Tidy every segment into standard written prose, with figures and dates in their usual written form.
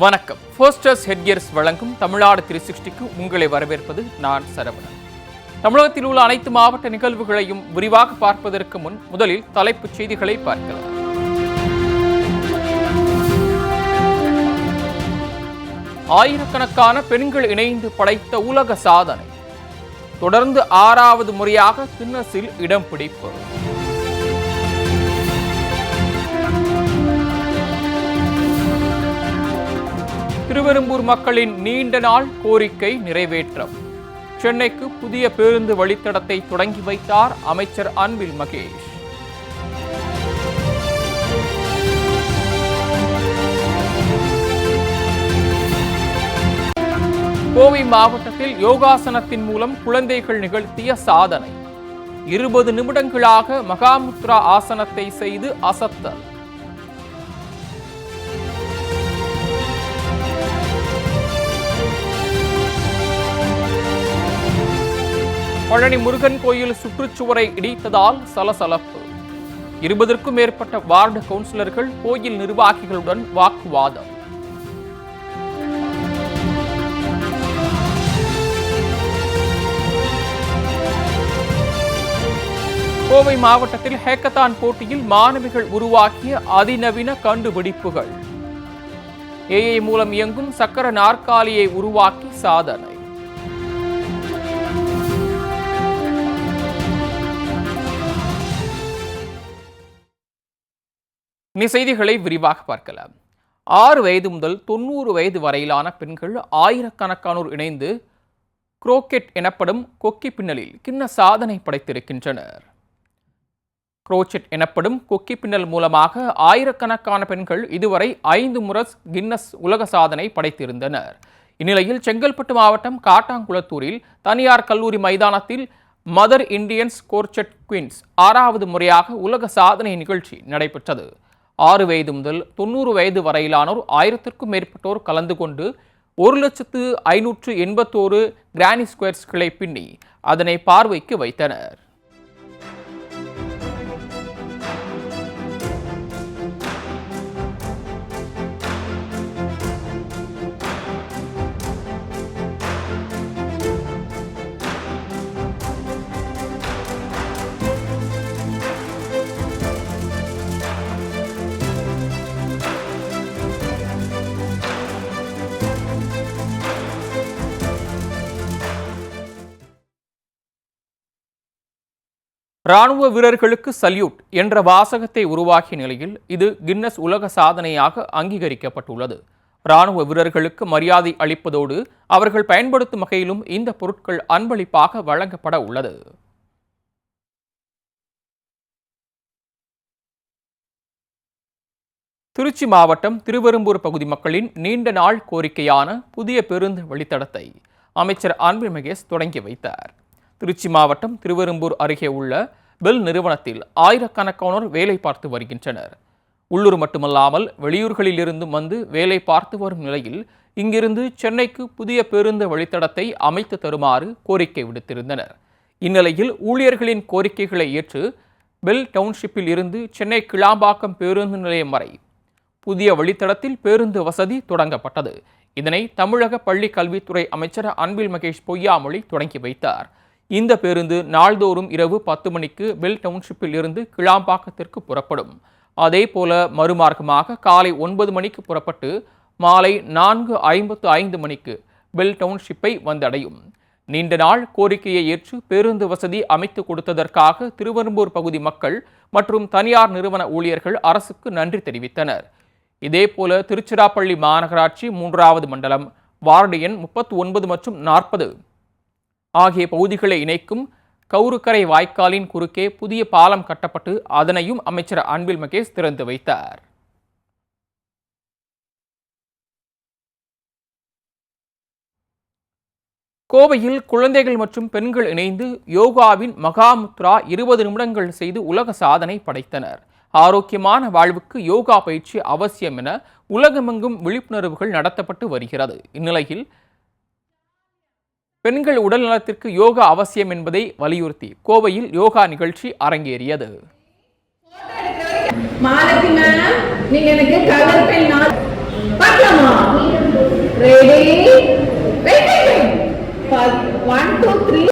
வணக்கம். ஃபோஸ்டர்ஸ் ஹெட்கியர்ஸ் வழங்கும் தமிழ்நாடு 360க்கு உங்களை வரவேற்பது நான் சரவணன். தமிழகத்தில் உள்ள அனைத்து மாவட்ட நிகழ்வுகளையும் விரிவாக பார்ப்பதற்கு முன் முதலில் தலைப்புச் செய்திகளை பார்க்கலாம். ஆயிரக்கணக்கான பெண்கள் இணைந்து படைத்த உலக சாதனை. தொடர்ந்து 6வது முறையாக கின்னஸில் இடம் பிடிப்பு. திருவெரும்பூர் மக்களின் நீண்ட நாள் கோரிக்கை நிறைவேற்றம். சென்னைக்கு புதிய பேருந்து வழித்தடத்தை தொடங்கி வைத்தார் அமைச்சர் அன்பில் மகேஷ். கோவை மாவட்டத்தில் யோகாசனத்தின் மூலம் குழந்தைகள் நிகழ்த்திய சாதனை. 20 நிமிடங்களாக மகாமுத்ரா ஆசனத்தை செய்து அசத்தல். பழனி முருகன் கோயில் சுற்றுச்சுவரை இடித்ததால் சலசலப்பு. 20க்கும் மேற்பட்ட வார்டு கவுன்சிலர்கள் கோயில் நிர்வாகிகளுடன் வாக்குவாதம். கோவை மாவட்டத்தில் ஹேக்கத்தான் போட்டியில் மாணவிகள் உருவாக்கிய அதிநவீன கண்டுபிடிப்புகள். ஏஐ மூலம் இயங்கும் சக்கர நாற்காலியை உருவாக்கி சாதனை. இனி செய்திகளை விரிவாக பார்க்கலாம். 6 வயது முதல் 90 வயது வரையிலான பெண்கள் ஆயிரக்கணக்கானோர் இணைந்து குரோக்கெட் எனப்படும் கொக்கி பின்னலில் கின்னஸ் சாதனை படைத்திருக்கின்றனர். குரோச்செட் எனப்படும் கொக்கி பின்னல் மூலமாக ஆயிரக்கணக்கான பெண்கள் இதுவரை 5 முறை கின்னஸ் உலக சாதனை படைத்திருந்தனர். இந்நிலையில் செங்கல்பட்டு மாவட்டம் காட்டாங்குளத்தூரில் தனியார் கல்லூரி மைதானத்தில் மதர் இண்டியன்ஸ் கோர்ச்செட் குயின்ஸ் 6வது முறையாக உலக சாதனை நிகழ்ச்சி நடைபெற்றது. 6 வயது முதல் 90 வயது வரையிலானோர் 1000க்கும் மேற்பட்டோர் கலந்து கொண்டு 1,581 கிரானி ஸ்கொயர்ஸ்களை பின்னி அதனை பார்வைக்கு வைத்தனர். ராணுவ வீரர்களுக்கு சல்யூட் என்ற வாசகத்தை உருவாக்கிய நிலையில் இது கின்னஸ் உலக சாதனையாக அங்கீகரிக்கப்பட்டுள்ளது. ராணுவ வீரர்களுக்கு மரியாதை அளிப்பதோடு அவர்கள் பயன்படுத்தும் வகையிலும் இந்த பொருட்கள் அன்பளிப்பாக வழங்கப்பட உள்ளது. திருச்சி மாவட்டம் திருவெரும்பூர் பகுதி மக்களின் நீண்ட நாள் கோரிக்கையான புதிய பேருந்து வழித்தடத்தை அமைச்சர் அன்பில் மகேஷ் தொடங்கி வைத்தார். திருச்சி மாவட்டம் திருவெரும்பூர் அருகே உள்ள பெல் நிறுவனத்தில் ஆயிரக்கணக்கானோர் வேலை பார்த்து வருகின்றனர். உள்ளூர் மட்டுமல்லாமல் வெளியூர்களிலிருந்தும் வந்து வேலை பார்த்து வரும் நிலையில் இங்கிருந்து சென்னைக்கு புதிய பேருந்து வழித்தடத்தை அமைத்து தருமாறு கோரிக்கை விடுத்திருந்தனர். இந்நிலையில் ஊழியர்களின் கோரிக்கைகளை ஏற்று பெல் டவுன்ஷிப்பில் இருந்து சென்னை கிளாம்பாக்கம் பேருந்து நிலையம் வரை புதிய வழித்தடத்தில் பேருந்து வசதி தொடங்கப்பட்டது. இதனை தமிழக பள்ளி கல்வித்துறை அமைச்சர் அன்பில் மகேஷ் பொய்யாமொழி தொடங்கி வைத்தார். இந்த பேருந்து நாள்தோறும் இரவு 10 மணிக்கு பெல் டவுன்ஷிப்பில் இருந்து கிளாம்பாக்கத்திற்கு புறப்படும். அதே போல மறுமார்க்கமாக காலை 9 மணிக்கு புறப்பட்டு மாலை 4:55 மணிக்கு பெல் டவுன்ஷிப்பை வந்தடையும். நீண்ட நாள் கோரிக்கையை ஏற்று பேருந்து வசதி அமைத்து கொடுத்ததற்காக திருவெரும்பூர் பகுதி மக்கள் மற்றும் தனியார் நிறுவன ஊழியர்கள் அரசுக்கு நன்றி தெரிவித்தனர். இதேபோல திருச்சிராப்பள்ளி மாநகராட்சி 3வது மண்டலம் வார்டு எண் 39 மற்றும் 40 ஆகிய பகுதிகளை இணைக்கும் கவுருக்கரை வாய்க்காலின் குறுக்கே புதிய பாலம் கட்டப்பட்டு அதனையும் அமைச்சர் அன்பில் மகேஷ் திறந்து வைத்தார். கோவையில் குழந்தைகள் மற்றும் பெண்கள் இணைந்து யோகாவின் மகாமுத்ரா 20 நிமிடங்கள் செய்து உலக சாதனை படைத்தனர். ஆரோக்கியமான வாழ்வுக்கு யோகா பயிற்சி அவசியம் என உலகமெங்கும் விழிப்புணர்வுகள் நடத்தப்பட்டு வருகிறது. இந்நிலையில் பெண்கள் உடல் நலத்திற்கு யோகா அவசியம் என்பதை வலியுறுத்தி கோவையில் யோகா நிகழ்ச்சி அரங்கேறியது. மாலதி மேம், நீங்க எனக்கு கலர் பென் பார்க்கலாமா? Ready? Wait. 1, 2, 3.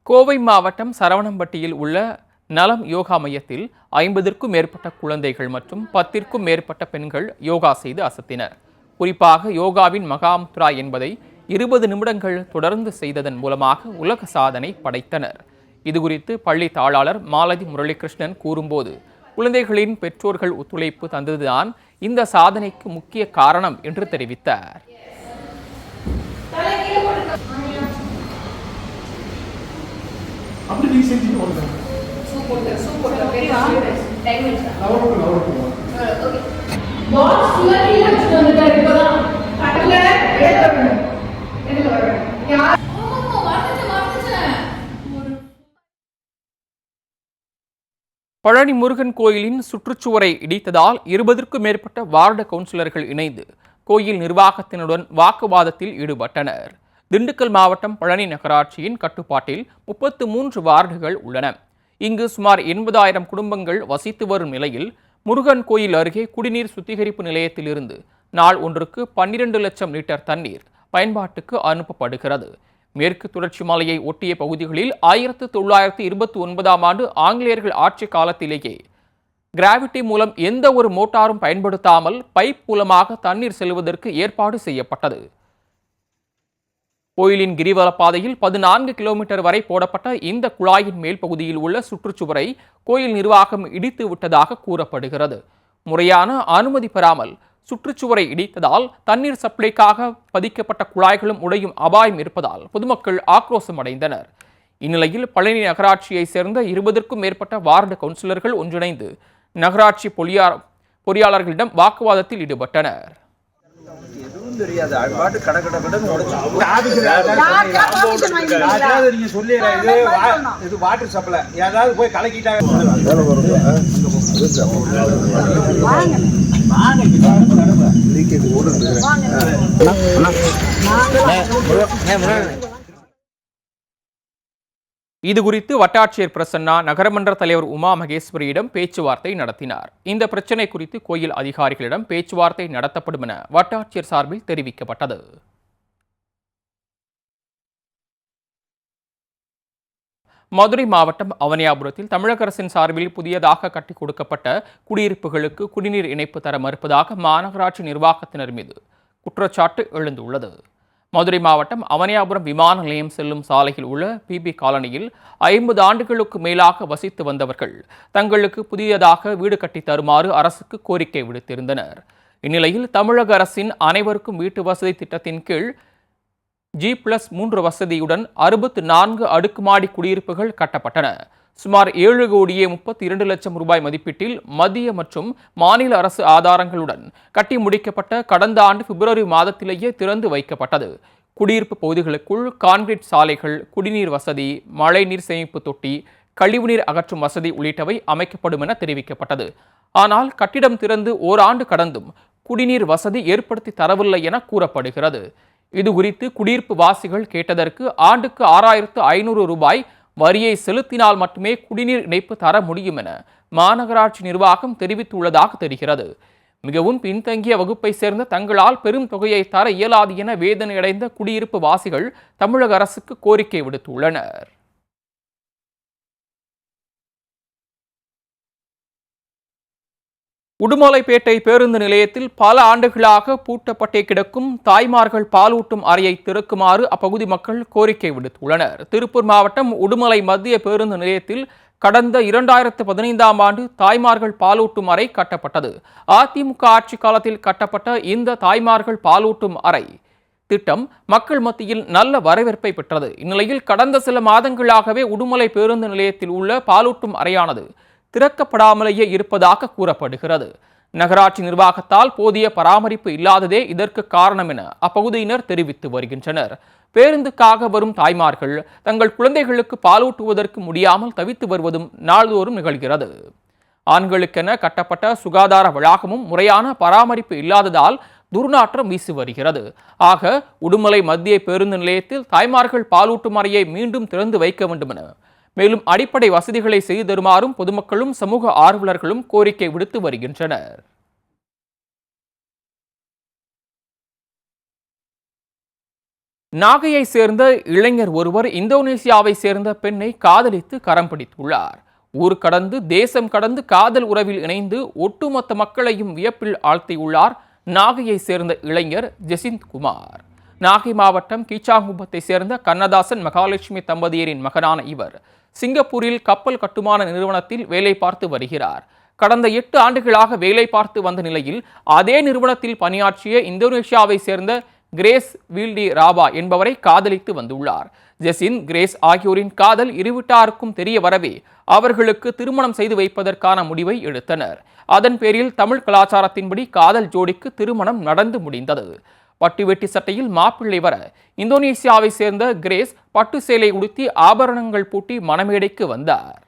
கோவை மாவட்டம் சரவணம்பட்டியில் உள்ள நலம் யோகா மையத்தில் 50க்கும் மேற்பட்ட குழந்தைகள் மற்றும் 10ற்கும் மேற்பட்ட பெண்கள் யோகா செய்து அசத்தினர். குறிப்பாக யோகாவின் மகாமுத்ரா என்பதை 20 நிமிடங்கள் தொடர்ந்து செய்ததன் மூலமாக உலக சாதனை படைத்தனர். இதுகுறித்து பள்ளி தாளாளர் மாலதி முரளிகிருஷ்ணன் கூறும்போது, குழந்தைகளின் பெற்றோர்கள் ஒத்துழைப்பு தந்ததுதான் இந்த சாதனைக்கு முக்கிய காரணம் என்று தெரிவித்தார். பழனி முருகன் கோயிலின் சுற்றுச்சுவரை இடித்ததால் 20க்கும் மேற்பட்ட வார்டு கவுன்சிலர்கள் இணைந்து கோயில் நிர்வாகத்தினுடன் வாக்குவாதத்தில் ஈடுபட்டனர். திண்டுக்கல் மாவட்டம் பழனி நகராட்சியின் கட்டுப்பாட்டில் 33 வார்டுகள் உள்ளன. இங்கு சுமார் 80,000 குடும்பங்கள் வசித்து வரும் நிலையில் முருகன் கோயில் அருகே குடிநீர் சுத்திகரிப்பு நிலையத்திலிருந்து நாள் ஒன்றுக்கு 12 லட்சம் லிட்டர் தண்ணீர் பயன்பாட்டுக்கு அனுப்பப்படுகிறது. மேற்கு தொடர்ச்சி மலையை ஒட்டிய பகுதிகளில் 1929ஆம் ஆண்டு ஆங்கிலேயர்கள் ஆட்சி காலத்திலேயே கிராவிட்டி மூலம் எந்த ஒரு மோட்டாரும் பயன்படுத்தாமல் பைப் மூலமாக தண்ணீர் செல்வதற்கு ஏற்பாடு செய்யப்பட்டது. கோயிலின் கிரிவல பாதையில் 14 கிலோமீட்டர் வரை போடப்பட்ட இந்த குழாயின் மேல் பகுதியில் உள்ள சுற்றுச்சுவரை கோயில் நிர்வாகம் இடித்து விட்டதாக கூறப்படுகிறது. முறையான அனுமதி பெறாமல் சுற்றுச்சுவரை இடித்ததால் தண்ணீர் சப்ளைக்காக பதிக்கப்பட்ட குழாய்களும் உடையும் அபாயம் இருப்பதால் பொதுமக்கள் ஆக்ரோஷம் அடைந்தனர். இந்நிலையில் பழனி நகராட்சியை சேர்ந்த 20க்கும் மேற்பட்ட வார்டு கவுன்சிலர்கள் ஒன்றிணைந்து நகராட்சி பொறியாளர்களிடம் வாக்குவாதத்தில் ஈடுபட்டனர். இதுகுறித்து வட்டாட்சியர் பிரசன்னா நகரமன்ற தலைவர் உமா மகேஸ்வரியிடம் பேச்சுவார்த்தை நடத்தினார். இந்த பிரச்சினை குறித்து கோயில் அதிகாரிகளிடம் பேச்சுவார்த்தை நடத்தப்படும் என வட்டாட்சியர் சார்பில் தெரிவிக்கப்பட்டது. மதுரை மாவட்டம் அவனியாபுரத்தில் தமிழக அரசின் சார்பில் புதியதாக கட்டிக் கொடுக்கப்பட்ட குடியிருப்புகளுக்கு குடிநீர் இணைப்பு தர மறுப்பதாக மாநகராட்சி நிர்வாகத்தினர் மீது குற்றச்சாட்டு எழுந்துள்ளது. மதுரை மாவட்டம் அவனியாபுரம் விமான நிலையம் செல்லும் சாலையில் உள்ள பிபி காலனியில் 50 ஆண்டுகளுக்கு மேலாக வசித்து வந்தவர்கள் தங்களுக்கு புதியதாக வீடு கட்டி தருமாறு அரசுக்கு கோரிக்கை விடுத்திருந்தனர். இந்நிலையில் தமிழக அரசின் அனைவருக்கும் வீட்டு வசதி திட்டத்தின் கீழ் G+3 வசதியுடன் 64 அடுக்குமாடி குடியிருப்புகள் கட்டப்பட்டன. சுமார் 7,32 லட்சம் ரூபாய் மதிப்பீட்டில் மத்திய மற்றும் மாநில அரசு ஆதாரங்களுடன் கட்டி முடிக்கப்பட்ட கடந்த ஆண்டு பிப்ரவரி மாதத்திலேயே திறந்து வைக்கப்பட்டது. குடியிருப்பு பகுதிகளுக்குள் கான்கிரீட் சாலைகள், குடிநீர் வசதி, மழைநீர் சேமிப்பு தொட்டி, கழிவுநீர் அகற்றும் வசதி உள்ளிட்டவை அமைக்கப்படும் என தெரிவிக்கப்பட்டது. ஆனால் கட்டிடம் திறந்து ஓராண்டு கடந்தும் குடிநீர் வசதி ஏற்படுத்தி தரவில்லை என கூறப்படுகிறது. இதுகுறித்து குடியிருப்பு வாசிகள் கேட்டதற்கு ஆண்டுக்கு 6,500 ரூபாய் வரியை செலுத்தினால் மட்டுமே குடிநீர் இணைப்பு தர முடியும் என மாநகராட்சி நிர்வாகம் தெரிவித்துள்ளதாக தெரிகிறது. மிகவும் பின்தங்கிய வகுப்பை சேர்ந்த தங்களால் பெரும் தொகையை தர இயலாது என வேதனையடைந்த குடியிருப்பு வாசிகள் தமிழக அரசுக்கு கோரிக்கை விடுத்துள்ளனர். உடுமலைப்பேட்டை பேருந்து நிலையத்தில் பல ஆண்டுகளாக பூட்டப்பட்டே கிடக்கும் தாய்மார்கள் பாலூட்டும் அறையை திறக்குமாறு அப்பகுதி மக்கள் கோரிக்கை விடுத்துள்ளனர். திருப்பூர் மாவட்டம் உடுமலை மத்திய பேருந்து நிலையத்தில் கடந்த 2015ஆம் ஆண்டு தாய்மார்கள் பாலூட்டும் அறை கட்டப்பட்டது. அதிமுக ஆட்சி காலத்தில் கட்டப்பட்ட இந்த தாய்மார்கள் பாலூட்டும் அறை திட்டம் மக்கள் மத்தியில் நல்ல வரவேற்பை பெற்றது. இந்நிலையில் கடந்த சில மாதங்களாகவே உடுமலை பேருந்து நிலையத்தில் உள்ள பாலூட்டும் அறையானது திறக்கப்படாமலேயே இருப்பதாக கூறப்படுகிறது. நகராட்சி நிர்வாகத்தால் போதிய பராமரிப்பு இல்லாததே இதற்கு காரணம் என அப்பகுதியினர் தெரிவித்து வருகின்றனர். பேருந்துக்காக வரும் தாய்மார்கள் தங்கள் குழந்தைகளுக்கு பாலூட்டுவதற்கு முடியாமல் தவித்து வருவதும் நாள்தோறும் நிகழ்கிறது. ஆண்களுக்கென கட்டப்பட்ட சுகாதார வளாகமும் முறையான பராமரிப்பு இல்லாததால் துர்நாற்றம் வீசி வருகிறது. ஆக உடுமலை மத்திய பேருந்து நிலையத்தில் தாய்மார்கள் பாலூட்டும் அறையை மீண்டும் திறந்து வைக்க வேண்டும் என, மேலும் அடிப்படை வசதிகளை செய்து தருமாறும் பொதுமக்களும் சமூக ஆர்வலர்களும் கோரிக்கை விடுத்து வருகின்றனர். நாகையை சேர்ந்த இளைஞர் ஒருவர் இந்தோனேசியாவை சேர்ந்த பெண்ணை காதலித்து கரம் பிடித்துள்ளார். ஊர் கடந்து தேசம் கடந்து காதல் உறவில் இணைந்து ஒட்டுமொத்த மக்களையும் வியப்பில் ஆழ்த்தியுள்ளார் நாகையை சேர்ந்த இளைஞர் ஜெசிந்த் குமார். நாகை மாவட்டம் கீச்சாங்குப்பத்தை சேர்ந்த கண்ணதாசன் மகாலட்சுமி தம்பதியரின் மகனான இவர் சிங்கப்பூரில் கப்பல் கட்டுமான நிறுவனத்தில் வேலை பார்த்து வருகிறார். கடந்த 8 ஆண்டுகளாக வேலை பார்த்து வந்த நிலையில் அதே நிறுவனத்தில் பணியாற்றிய இந்தோனேஷியாவை சேர்ந்த கிரேஸ் வீல்டி ராபா என்பவரை காதலித்து வந்துள்ளார். ஜெசின், கிரேஸ் ஆகியோரின் காதல் இருவிட்டாருக்கும் தெரிய வரவே அவர்களுக்கு திருமணம் செய்து வைப்பதற்கான முடிவை எடுத்தனர். அதன் பேரில் தமிழ் கலாச்சாரத்தின்படி காதல் ஜோடிக்கு திருமணம் நடந்து முடிந்தது. பட்டு வெட்டி சட்டையில் மாப்பிள்ளை வர இந்தோனேசியாவை சேர்ந்த கிரேஸ் பட்டு சேலை உடுத்தி ஆபரணங்கள் பூட்டி மணமேடைக்கு வந்தார்.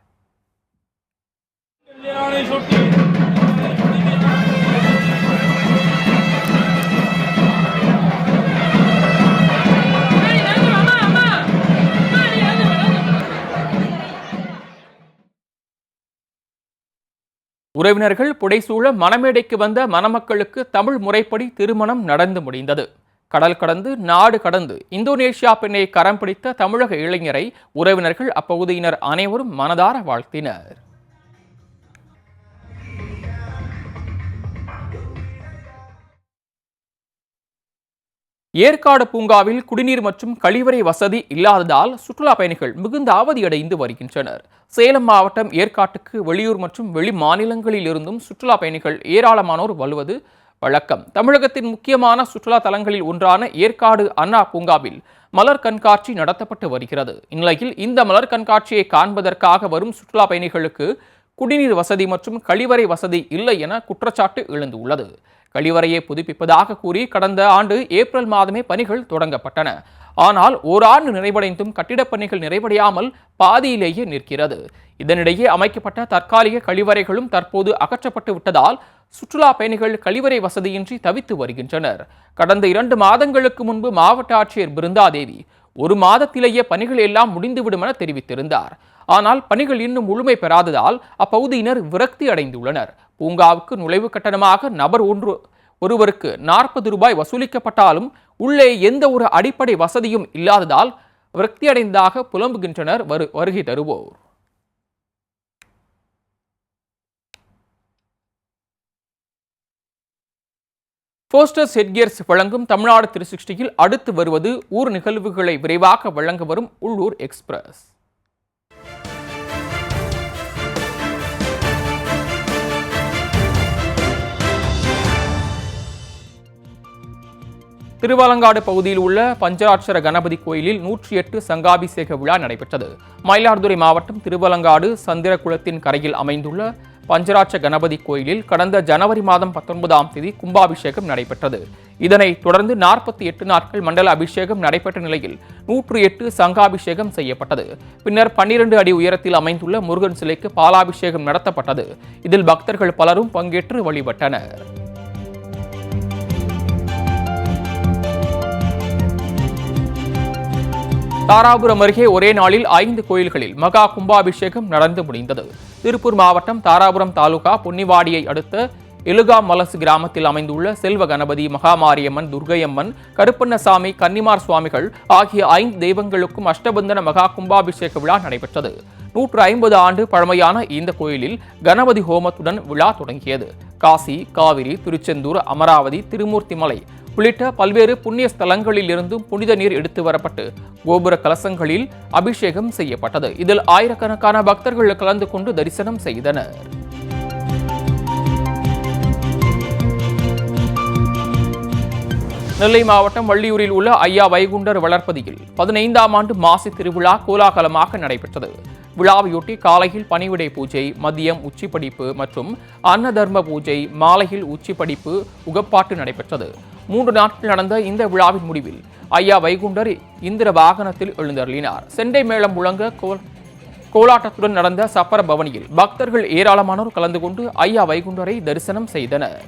உறவினர்கள் புடைசூழ மணமேடைக்கு வந்த மணமக்களுக்கு தமிழ் முறைப்படி திருமணம் நடந்து முடிந்தது. கடல் கடந்து நாடு கடந்து இந்தோனேஷியா பெண்ணை கரம் பிடித்த தமிழக இளைஞரை உறவினர்கள் அப்பகுதியினர் அனைவரும் மனதார வாழ்த்தினர். ஏற்காடு பூங்காவில் குடிநீர் மற்றும் கழிவறை வசதி இல்லாததால் சுற்றுலா பயணிகள் மிகுந்த அவதியடைந்து வருகின்றனர். சேலம் மாவட்டம் ஏற்காட்டுக்கு வெளியூர் மற்றும் வெளி மாநிலங்களில் இருந்தும் சுற்றுலா பயணிகள் ஏராளமானோர் வருவது வழக்கம். தமிழகத்தின் முக்கியமான சுற்றுலா தலங்களில் ஒன்றான ஏற்காடு அண்ணா பூங்காவில் மலர் கண்காட்சி நடத்தப்பட்டு வருகிறது. இந்நிலையில் இந்த மலர் கண்காட்சியை காண்பதற்காக வரும் சுற்றுலா பயணிகளுக்கு குடிநீர் வசதி மற்றும் கழிவறை வசதி இல்லை என குற்றச்சாட்டு எழுந்துள்ளது. கழிவறையை புதுப்பிப்பதாக கூறி கடந்த ஆண்டு ஏப்ரல் மாதமே பணிகள் தொடங்கப்பட்டன. ஆனால் ஓராண்டு நிறைவடைந்தும் கட்டிடப் பணிகள் நிறைவடையாமல் பாதியிலேயே நிற்கிறது. இதனிடையே அமைக்கப்பட்ட தற்காலிக கழிவறைகளும் தற்போது அகற்றப்பட்டு விட்டதால் சுற்றுலா பயணிகள் கழிவறை வசதியின்றி தவித்து வருகின்றனர். கடந்த 2 மாதங்களுக்கு முன்பு மாவட்ட ஆட்சியர் பிருந்தாதேவி 1 மாதத்திலேயே பணிகள் எல்லாம் முடிந்துவிடும் என தெரிவித்திருந்தார். ஆனால் பணிகள் இன்னும் முழுமை பெறாததால் அப்பகுதியினர் விரக்தி அடைந்துள்ளனர். பூங்காவுக்கு நுழைவு கட்டணமாக நபர் ஒருவருக்கு 40 ரூபாய் வசூலிக்கப்பட்டாலும் உள்ளே எந்த ஒரு அடிப்படை வசதியும் இல்லாததால் விரக்தியடைந்ததாக புலம்புகின்றனர் வருகை தருவோர். போஸ்டர்ஸ் ஹெட்கியர்ஸ் வழங்கும் தமிழ்நாடு 360யில் அடுத்து வருவது ஊர் நிகழ்வுகளை விரைவாக வழங்க வரும் உள்ளூர் எக்ஸ்பிரஸ். திருவாலங்காடு பகுதியில் உள்ள பஞ்சராட்சர கணபதி கோயிலில் 108 சங்காபிஷேக விழா நடைபெற்றது. மயிலாடுதுறை மாவட்டம் திருவாலங்காடு சந்திரகுளத்தின் கரையில் அமைந்துள்ள பஞ்சராட்ச கணபதி கோயிலில் கடந்த ஜனவரி மாதம் 19ஆம் தேதி கும்பாபிஷேகம் நடைபெற்றது. இதனைத் தொடர்ந்து 48 நாட்கள் மண்டல அபிஷேகம் நடைபெற்ற நிலையில் 108 சங்காபிஷேகம் செய்யப்பட்டது. பின்னர் 12 அடி உயரத்தில் அமைந்துள்ள முருகன் சிலைக்கு பாலாபிஷேகம் நடத்தப்பட்டது. இதில் பக்தர்கள் பலரும் பங்கேற்று வழிபட்டனர். தாராபுரம் அருகே ஒரே நாளில் 5 கோயில்களில் மகா கும்பாபிஷேகம் நடந்து முடிந்தது. திருப்பூர் மாவட்டம் தாராபுரம் தாலுகா பொன்னிவாடியை அடுத்த எலுகாமலசு கிராமத்தில் அமைந்துள்ள செல்வ கணபதி, மகாமாரியம்மன், துர்கையம்மன், கருப்பண்ணசாமி, கன்னிமார் சுவாமிகள் ஆகிய 5 தெய்வங்களுக்கும் அஷ்டபந்தன மகா கும்பாபிஷேக விழா நடைபெற்றது. 150 ஆண்டு பழமையான இந்த கோயிலில் கணபதி ஹோமத்துடன் விழா தொடங்கியது. காசி, காவிரி, திருச்செந்தூர், அமராவதி, திருமூர்த்திமலை உள்ளிட்ட பல்வேறு புண்ணிய ஸ்தலங்களில் இருந்தும் புனித நீர் எடுத்து வரப்பட்டு கோபுர கலசங்களில் அபிஷேகம் செய்யப்பட்டது. இதில் ஆயிரக்கணக்கான பக்தர்கள் கலந்து கொண்டு தரிசனம் செய்தனர். நெல்லை மாவட்டம் வள்ளியூரில் உள்ள ஐயா வைகுண்டர் வளர்ப்பதியில் 15ஆம் ஆண்டு மாசி திருவிழா கோலாகலமாக நடைபெற்றது. விழாவையொட்டி காலையில் பணிவிடை பூஜை, மதியம் உச்சிப்படிப்பு மற்றும் அன்னதர்ம பூஜை, மாலையில் உச்சிப்படிப்பு, உகப்பாட்டு நடைபெற்றது. 3 நாட்கள் நடந்த இந்த விழாவின் முடிவில் ஐயா வைகுண்டர் இந்திர வாகனத்தில் எழுந்தருளினார். செண்டை மேளம் முழங்க கோலாட்டத்துடன் நடந்த சப்பர பவனியில் பக்தர்கள் ஏராளமானோர் கலந்து கொண்டு ஐயா வைகுண்டரை தரிசனம் செய்தனர்.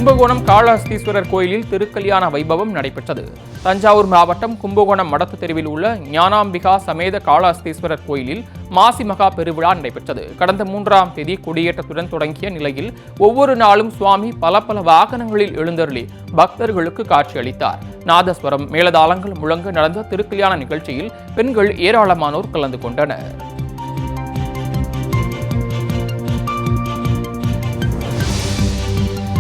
கும்பகோணம் காளஹஸ்தீஸ்வரர் கோயிலில் திருக்கல்யாண வைபவம் நடைபெற்றது. தஞ்சாவூர் மாவட்டம் கும்பகோணம் மடத்து தெருவில் உள்ள ஞானாம்பிகா சமேத காளஹஸ்தீஸ்வரர் கோயிலில் மாசி மகா பெருவிழா நடைபெற்றது. கடந்த 3ஆம் தேதி கொடியேற்றத்துடன் தொடங்கிய நிலையில் ஒவ்வொரு நாளும் சுவாமி பல வாகனங்களில் எழுந்தருளி பக்தர்களுக்கு காட்சியளித்தார். நாதஸ்வரம், மேளதாளங்கள் முழங்க நடந்த திருக்கல்யாண நிகழ்ச்சியில் பெண்கள் ஏராளமானோர் கலந்து கொண்டனர்.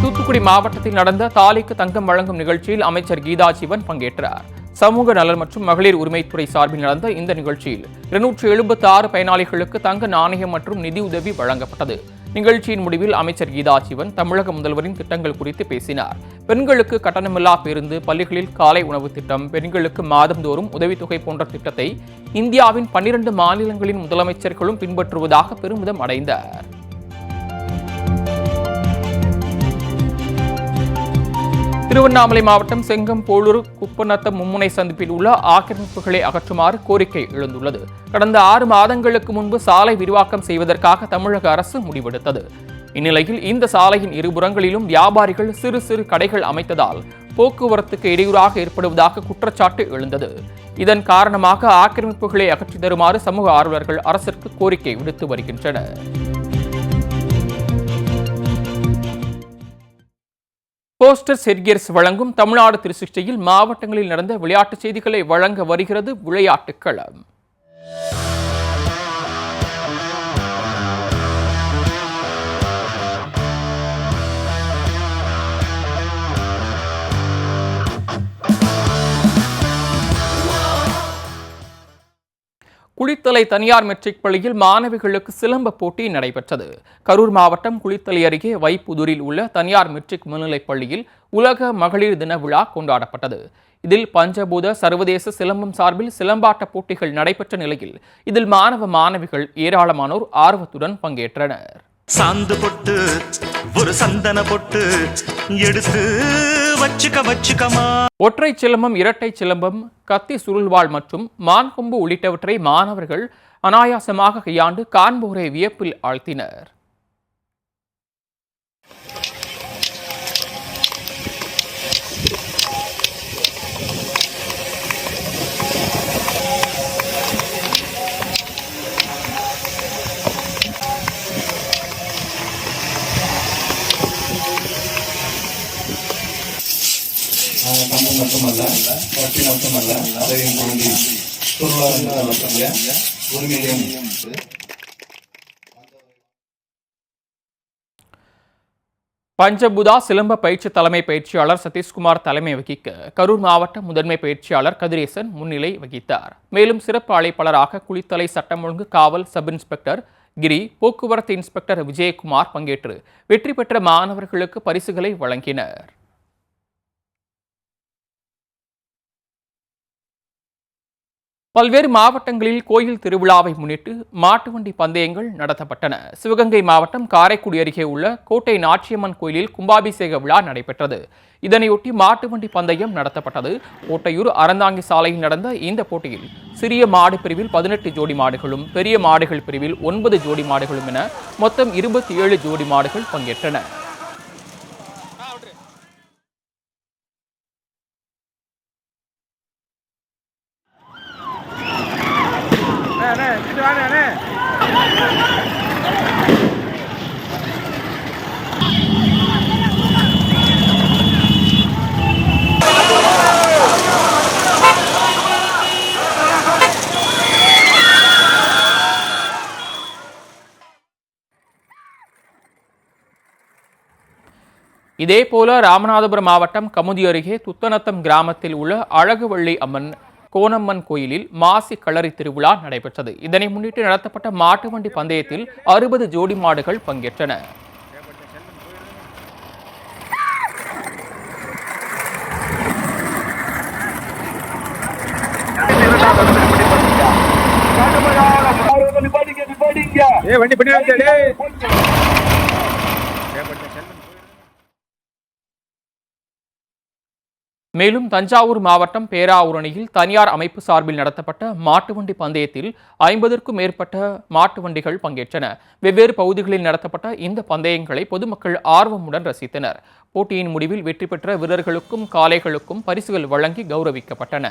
தூத்துக்குடி மாவட்டத்தில் நடந்த தாலிக்கு தங்கம் வழங்கும் நிகழ்ச்சியில் அமைச்சர் கீதா ஜீவன் பங்கேற்றார். சமூக நலன் மற்றும் மகளிர் உரிமைத்துறை சார்பில் நடந்த இந்த நிகழ்ச்சியில் 276 பயனாளிகளுக்கு தங்க நாணயம் மற்றும் நிதியுதவி வழங்கப்பட்டது. நிகழ்ச்சியின் முடிவில் அமைச்சர் கீதா ஜீவன் தமிழக முதல்வரின் திட்டங்கள் குறித்து பேசினார். பெண்களுக்கு கட்டணமில்லா பேருந்து, பள்ளிகளில் காலை உணவு திட்டம், பெண்களுக்கு மாதந்தோறும் உதவித்தொகை போன்ற திட்டத்தை இந்தியாவின் 12 மாநிலங்களின் முதலமைச்சர்களும் பின்பற்றுவதாக பெருமிதம் அடைந்தார். திருவண்ணாமலை மாவட்டம் செங்கம், போளூர், குப்பநத்தம் மும்முனை சந்திப்பில் உள்ள ஆக்கிரமிப்புகளை அகற்றுமாறு கோரிக்கை எழுந்துள்ளது. கடந்த 6 மாதங்களுக்கு முன்பு சாலை விரிவாக்கம் செய்வதற்காக தமிழக அரசு முடிவெடுத்தது. இந்நிலையில் இந்த சாலையின் இருபுறங்களிலும் வியாபாரிகள் சிறு கடைகள் அமைத்ததால் போக்குவரத்துக்கு இடையூறாக ஏற்படுவதாக குற்றச்சாட்டு எழுந்தது. இதன் காரணமாக ஆக்கிரமிப்புகளை அகற்றி தருமாறு சமூக ஆர்வலர்கள் அரசிற்கு கோரிக்கை விடுத்து வருகின்றனர். போஸ்டர் செர்கியர்ஸ் வழங்கும் தமிழ்நாடு 360யில் மாவட்டங்களில் நடந்த விளையாட்டுச் செய்திகளை வழங்க வருகிறது விளையாட்டுக் களம். குளித்தலை தனியார் மெட்ரிக் பள்ளியில் மாணவிகளுக்கு சிலம்ப போட்டி நடைபெற்றது. கரூர் மாவட்டம் குளித்தலை அருகே வைப்புதூரில் உள்ள தனியார் மெட்ரிக் மேல்நிலைப் பள்ளியில் உலக மகளிர் தின விழா கொண்டாடப்பட்டது. இதில் பஞ்சபூத சர்வதேச சிலம்பம் சார்பில் சிலம்பாட்ட போட்டிகள் நடைபெற்ற நிலையில் இதில் மாணவிகள் ஏராளமானோர் ஆர்வத்துடன் பங்கேற்றனர். சாந்து பொட்டு ஒரு சந்தன பொட்டு எடுத்து வச்சுக்கமா. ஒற்றை சிலம்பம், இரட்டை சிலம்பம், கத்தி சுருள்வாள் மற்றும் மான்கொம்பு உள்ளிட்டவற்றை மாணவர்கள் அனாயாசமாக கையாண்டு காண்போரை வியப்பில் ஆழ்த்தினர். கம்பம் மட்டுமல்ல, கட்டி மட்டுமல்ல, அதையும் தாண்டி பொருளாதார உரிமையும். பஞ்சபுதா சிலம்ப பயிற்சி தலைமை பயிற்சியாளர் சதீஷ்குமார் தலைமை வகிக்க கரூர் மாவட்ட முதன்மை பயிற்சியாளர் கதிரேசன் முன்னிலை வகித்தார். மேலும் சிறப்பு அழைப்பாளராக குளித்தலை சட்டம் ஒழுங்கு காவல் சப் இன்ஸ்பெக்டர் கிரி, போக்குவரத்து இன்ஸ்பெக்டர் விஜயகுமார் பங்கேற்று வெற்றி பெற்ற மாணவர்களுக்கு பரிசுகளை வழங்கினர். பல்வேறு மாவட்டங்களில் கோயில் திருவிழாவை முன்னிட்டு மாட்டு வண்டி பந்தயங்கள் நடத்தப்பட்டன. சிவகங்கை மாவட்டம் காரைக்குடி அருகே உள்ள கோட்டை நாச்சியம்மன் கோயிலில் கும்பாபிஷேக விழா நடைபெற்றது. இதனையொட்டி மாட்டு வண்டி பந்தயம் நடத்தப்பட்டது. கோட்டையூர் அறந்தாங்கி சாலையில் நடந்த இந்த போட்டியில் சிறிய மாடு பிரிவில் 18 ஜோடி மாடுகளும், பெரிய மாடுகள் பிரிவில் 9 ஜோடி மாடுகளும் என மொத்தம் 27 ஜோடி மாடுகள் பங்கேற்றன. இதேபோல ராமநாதபுரம் மாவட்டம் கமுதி அருகே துத்தநத்தம் கிராமத்தில் உள்ள அழகுவள்ளி அம்மன் கோணம்மன் கோயிலில் மாசி களரி திருவிழா நடைபெற்றது. இதனை முன்னிட்டு நடத்தப்பட்ட மாட்டு வண்டி பந்தயத்தில் 60 ஜோடி மாடுகள் பங்கேற்றன. மேலும் தஞ்சாவூர் மாவட்டம் பேராவூரணியில் தனியார் அமைப்பு சார்பில் நடத்தப்பட்ட மாட்டு வண்டி பந்தயத்தில் 50க்கும் மேற்பட்ட மாட்டு வண்டிகள் பங்கேற்றன. வெவ்வேறு பகுதிகளில் நடத்தப்பட்ட இந்த பந்தயங்களை பொதுமக்கள் ஆர்வமுடன் ரசித்தனர். போட்டியின் முடிவில் வெற்றி பெற்ற வீரர்களுக்கும் காளைகளுக்கும் பரிசுகள் வழங்கி கௌரவிக்கப்பட்டன.